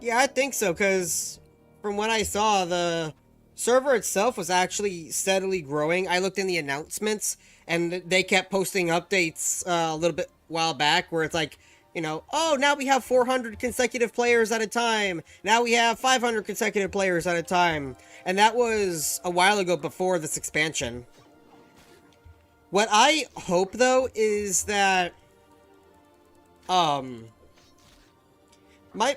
Yeah, I think so, because from what I saw, the server itself was actually steadily growing. I looked in the announcements, and they kept posting updates a little bit while back where it's like, oh, now we have 400 consecutive players at a time. Now we have 500 consecutive players at a time. And that was a while ago before this expansion. What I hope, though, is that, um, my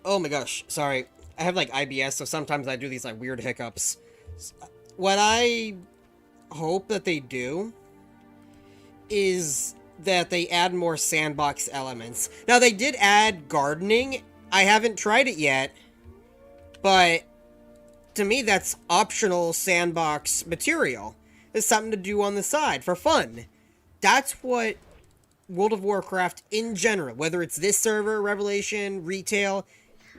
oh my gosh, sorry. I have like IBS, so sometimes I do these like weird hiccups. What I hope that they do is that they add more sandbox elements. Now, they did add gardening. I haven't tried it yet, but to me, that's optional sandbox material. It's something to do on the side for fun. That's what World of Warcraft in general, whether it's this server, Revelation, retail,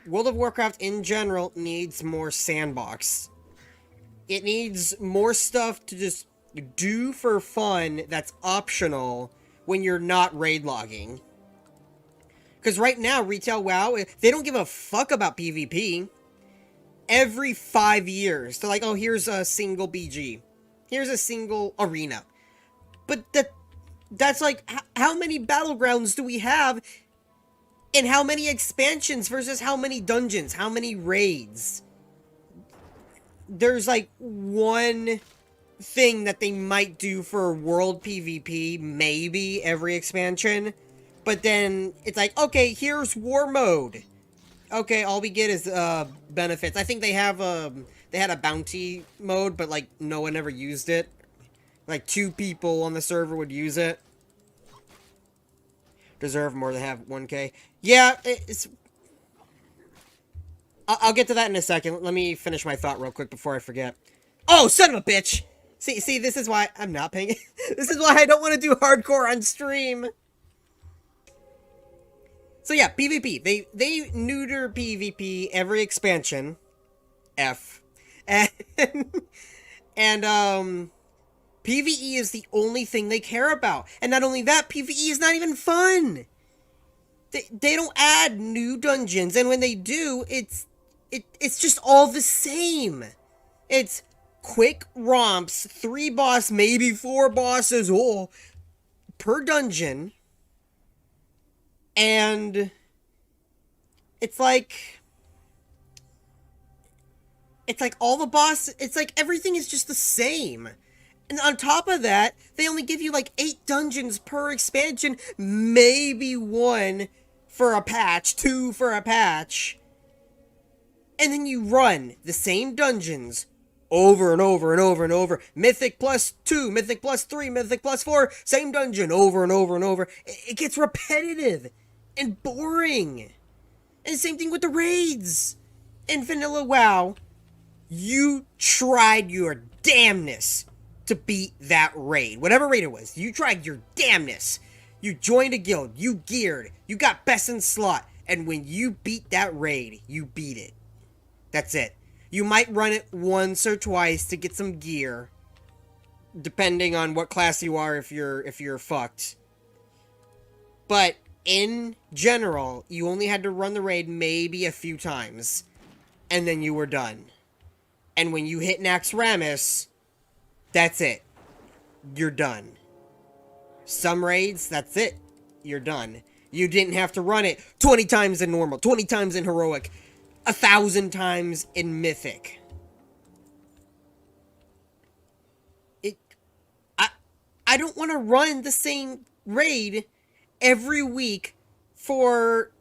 World of Warcraft in general needs more sandbox. It needs more stuff to just do for fun that's optional when you're not raid logging. Because right now, retail WoW, they don't give a fuck about PvP. Every 5 years, they're like, oh, here's a single BG. Here's a single arena. But that's like, how many battlegrounds do we have? And how many expansions versus how many dungeons? How many raids? There's like one thing that they might do for world PvP, maybe every expansion. But then it's like, okay, here's war mode. Okay, all we get is benefits. I think they had a bounty mode, but like no one ever used it. Like 2 people on the server would use it. Deserve more to have 1K. Yeah, it's... I'll get to that in a second. Let me finish my thought real quick before I forget. Oh, son of a bitch! See, this is why I'm not paying... This is why I don't want to do hardcore on stream. So yeah, PvP. They neuter PvP every expansion. F. And PvE is the only thing they care about. And not only that, PvE is not even fun. They don't add new dungeons, and when they do, it's just all the same. It's quick romps, 3 boss, maybe 4 bosses, per dungeon. And it's like all the boss, it's like everything is just the same. And on top of that, they only give you like 8 dungeons per expansion, maybe 1 for a patch, 2 for a patch. And then you run the same dungeons over and over and over and over. Mythic plus 2, Mythic plus 3, Mythic plus 4, same dungeon over and over and over. It gets repetitive and boring. And same thing with the raids. In Vanilla WoW, you tried your damnness to beat that raid. Whatever raid it was, you tried your damnness. You joined a guild, you geared, you got best in slot, and when you beat that raid, you beat it. That's it. You might run it once or twice to get some gear, depending on what class you are if you're fucked. But in general, you only had to run the raid maybe a few times, and then you were done. And when you hit Naxxramas, that's it. You're done. Some raids, that's it. You're done. You didn't have to run it 20 times in normal, 20 times in heroic, 1,000 times in mythic. I don't want to run the same raid every week for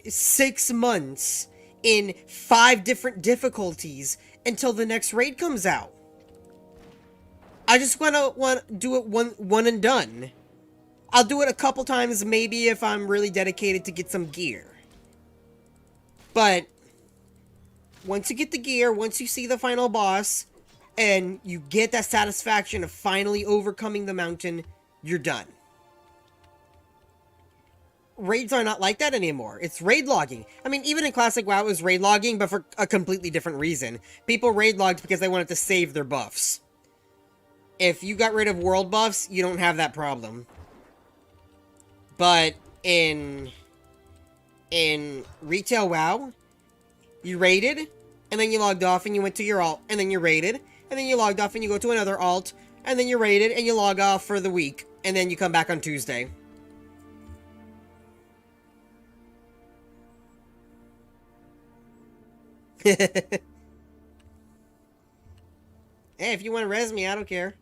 6 months in 5 different difficulties until the next raid comes out. I just want to do it one and done. I'll do it a couple times maybe if I'm really dedicated to get some gear. But once you get the gear, once you see the final boss, and you get that satisfaction of finally overcoming the mountain, you're done. Raids are not like that anymore. It's raid logging. I mean, even in Classic WoW, it was raid logging, but for a completely different reason. People raid logged because they wanted to save their buffs. If you got rid of world buffs, you don't have that problem. But in In retail WoW, you raided, and then you logged off and you went to your alt, and then you raided, and then you logged off and you go to another alt, and then you raided and you log off for the week, and then you come back on Tuesday. Hey, if you want to res me, I don't care.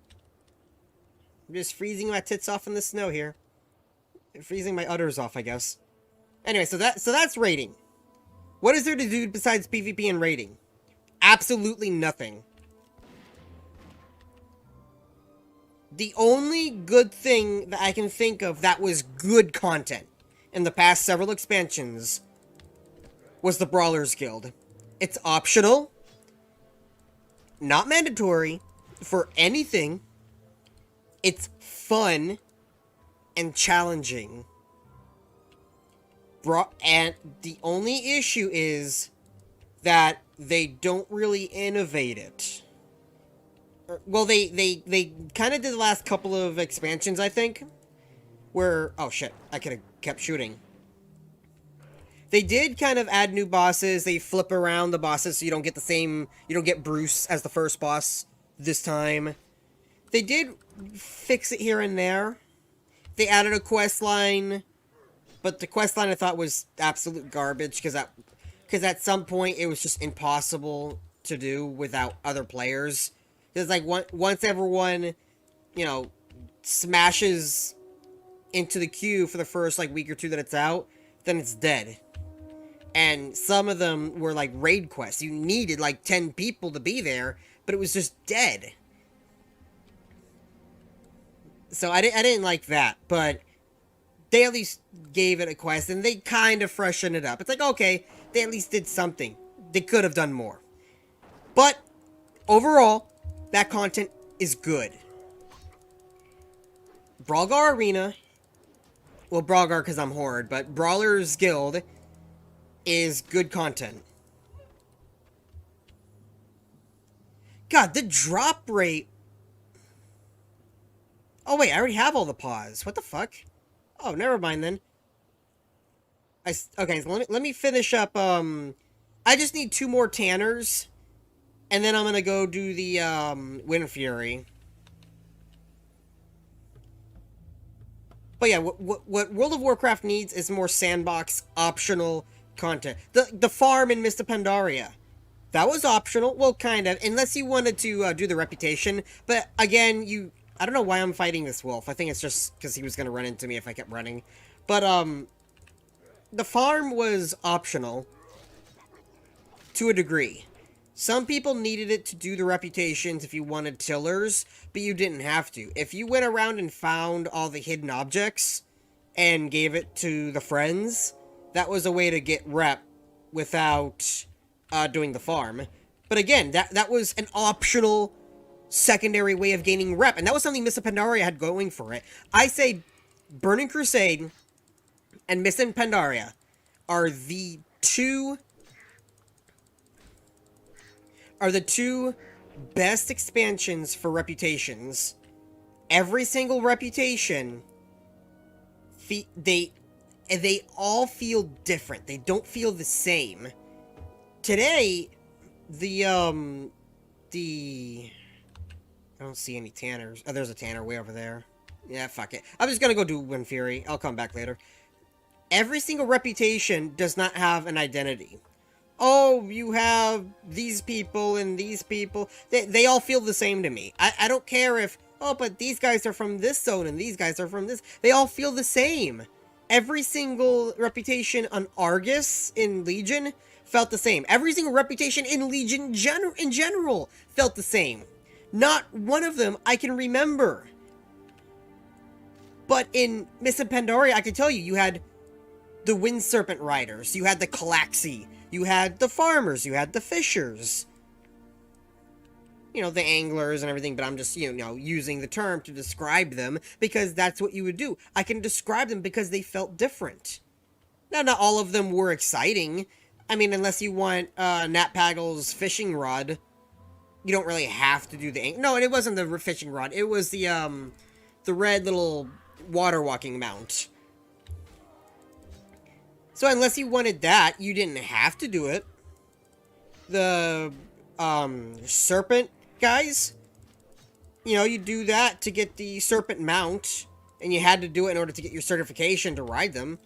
I'm just freezing my tits off in the snow here. Freezing my udders off, I guess. Anyway, so that's raiding. What is there to do besides PvP and raiding? Absolutely nothing. The only good thing that I can think of that was good content in the past several expansions was the Brawlers Guild. It's optional, not mandatory for anything. It's fun and challenging. And the only issue is that they don't really innovate it. Well, they kind of did the last couple of expansions, I think, where... Oh, shit. I could have kept shooting. They did kind of add new bosses. They flip around the bosses so you don't get the same... You don't get Bruce as the first boss this time. They did fix it here and there. They added a quest line, but the quest line I thought was absolute garbage because at some point it was just impossible to do without other players. Because like once everyone, you know, smashes into the queue for the first like week or two that it's out, then it's dead. And some of them were like raid quests. You needed like 10 people to be there, but it was just dead. So I didn't like that, but they at least gave it a quest, and they kind of freshened it up. It's like, okay, they at least did something. They could have done more. But, overall, that content is good. Brawlgar Arena, well, Brawlgar because I'm Horde, but Brawlers Guild is good content. God, the drop rate... Oh, wait, I already have all the paws. What the fuck? Oh, never mind then. Okay, so let me finish up, I just need 2 more Tanners, and then I'm gonna go do the, Wind Fury. But yeah, what World of Warcraft needs is more sandbox, optional content. The farm in Mist of Pandaria. That was optional. Well, kind of. Unless you wanted to, do the reputation. But, again, I don't know why I'm fighting this wolf. I think it's just because he was going to run into me if I kept running. But, the farm was optional to a degree. Some people needed it to do the reputations if you wanted tillers, but you didn't have to. If you went around and found all the hidden objects and gave it to the friends, that was a way to get rep without doing the farm. But again, that was an optional secondary way of gaining rep, and that was something Mist of Pandaria had going for it. I say Burning Crusade and Mist of Pandaria are the two best expansions for reputations. Every single reputation, they all feel different. They don't feel the same. Today, I don't see any Tanners. Oh, there's a Tanner way over there. Yeah, fuck it. I'm just gonna go do Wind Fury. I'll come back later. Every single reputation does not have an identity. Oh, you have these people and these people. They all feel the same to me. I don't care if, oh, but these guys are from this zone and these guys are from this. They all feel the same. Every single reputation on Argus in Legion felt the same. Every single reputation in Legion in general felt the same. Not one of them I can remember. But in Mist of Pandaria, I can tell you, you had the Wind Serpent Riders, you had the Calaxi, you had the farmers, you had the fishers. You know, the anglers and everything, but I'm just, you know, using the term to describe them because that's what you would do. I can describe them because they felt different. Now, not all of them were exciting. I mean, unless you want Nat Pagel's fishing rod, you don't really have to do the... No, it wasn't the fishing rod. It was the red little water walking mount. So unless you wanted that, you didn't have to do it. The, serpent guys, you know, you do that to get the serpent mount, and you had to do it in order to get your certification to ride them.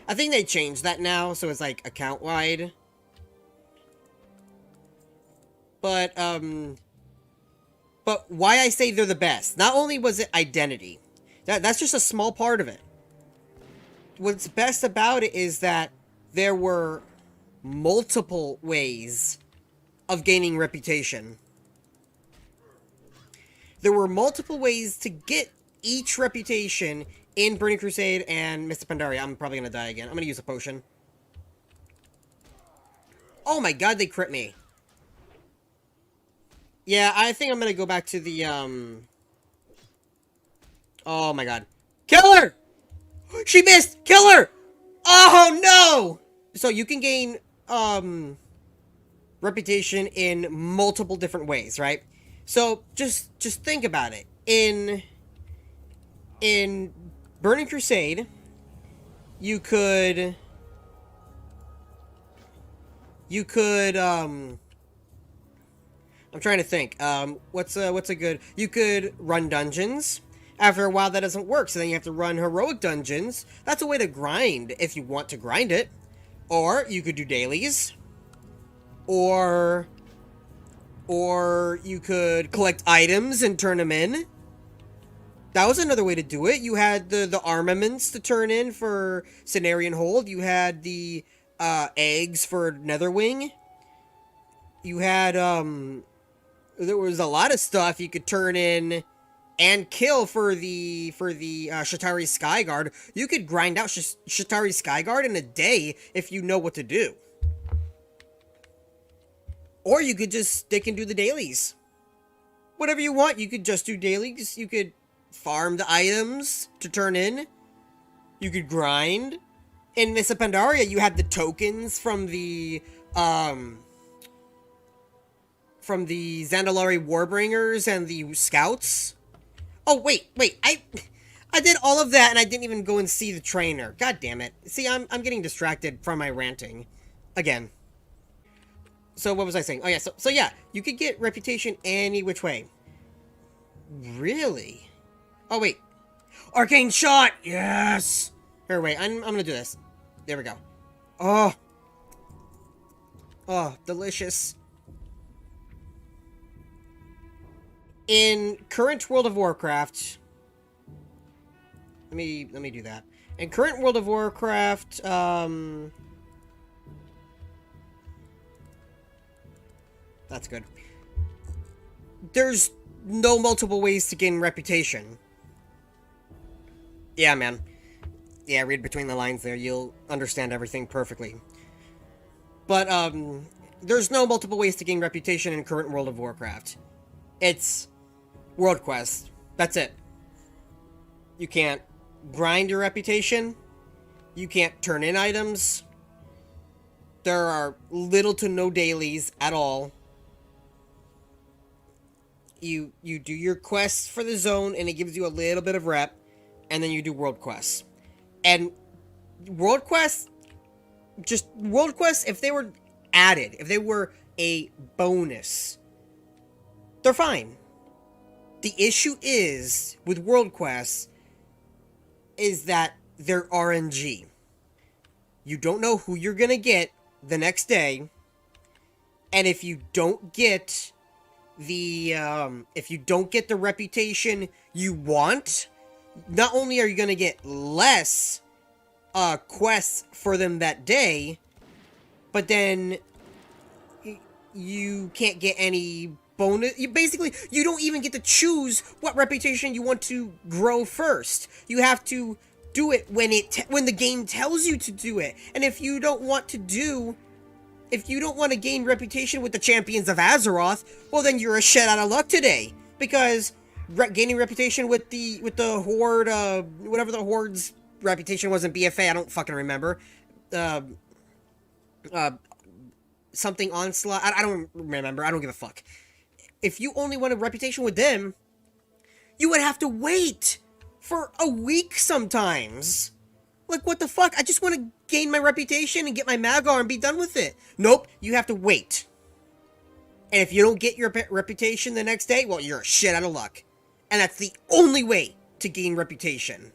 I think they changed that now, so it's like account-wide. But why I say they're the best, not only was it identity, that's just a small part of it. What's best about it is that there were multiple ways of gaining reputation. There were multiple ways to get each reputation in Burning Crusade and Mr. Pandaria. I'm probably gonna die again. I'm gonna use a potion. Oh my god, they crit me. Yeah, I think I'm gonna go back to the, oh my god. Kill her! She missed! Kill her! Oh no! So you can gain, reputation in multiple different ways, right? So just think about it. In Burning Crusade, you could, I'm trying to think, what's a good, you could run dungeons. After a while, that doesn't work, so then you have to run heroic dungeons. That's a way to grind, if you want to grind it. Or, you could do dailies. Or you could collect items and turn them in. That was another way to do it. You had the armaments to turn in for Cenarian Hold. You had the, eggs for Netherwing. You had, there was a lot of stuff you could turn in and kill for the Shatari Skyguard. You could grind out Shatari Skyguard in a day if you know what to do. Or you could just stick and do the dailies. Whatever you want, you could just do dailies. You could farm the items to turn in. You could grind. In Misa Pandaria, you had the tokens from the Zandalari Warbringers and the Scouts. Oh, wait, I did all of that and I didn't even go and see the trainer. God damn it. See, I'm getting distracted from my ranting. Again. So, what was I saying? Oh, yeah, so yeah, you could get reputation any which way. Really? Oh, wait. Arcane Shot! Yes! Here, wait, I'm gonna do this. There we go. Oh. Oh, delicious. In current World of Warcraft, let me do that. In current World of Warcraft, that's good. There's no multiple ways to gain reputation. Yeah, man. Yeah, read between the lines there. You'll understand everything perfectly. But, there's no multiple ways to gain reputation in current World of Warcraft. It's World Quest. That's it. You can't grind your reputation. You can't turn in items. There are little to no dailies at all. You do your quests for the zone, and it gives you a little bit of rep, and then you do world quests. And world quests, if they were added, if they were a bonus, they're fine. The issue is, with world quests, is that they're RNG. You don't know who you're gonna get the next day, and if you don't get the reputation you want, not only are you gonna get less quests for them that day, but then you can't get any bonus. You don't even get to choose what reputation you want to grow first. You have to do it when the game tells you to do it. And if you don't want to gain reputation with the champions of Azeroth, well, then you're a shit out of luck today, because gaining reputation with the Horde, whatever the Horde's reputation was in BFA, I don't fucking remember. Something Onslaught, I don't remember, I don't give a fuck. If you only want a reputation with them, you would have to wait for a week sometimes. Like, what the fuck? I just want to gain my reputation and get my Magar and be done with it. Nope, you have to wait. And if you don't get your reputation the next day, well, you're shit out of luck. And that's the only way to gain reputation.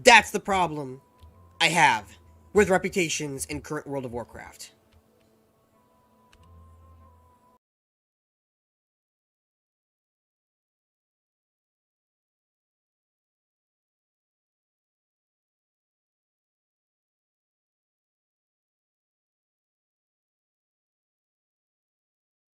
That's the problem I have with reputations in current World of Warcraft.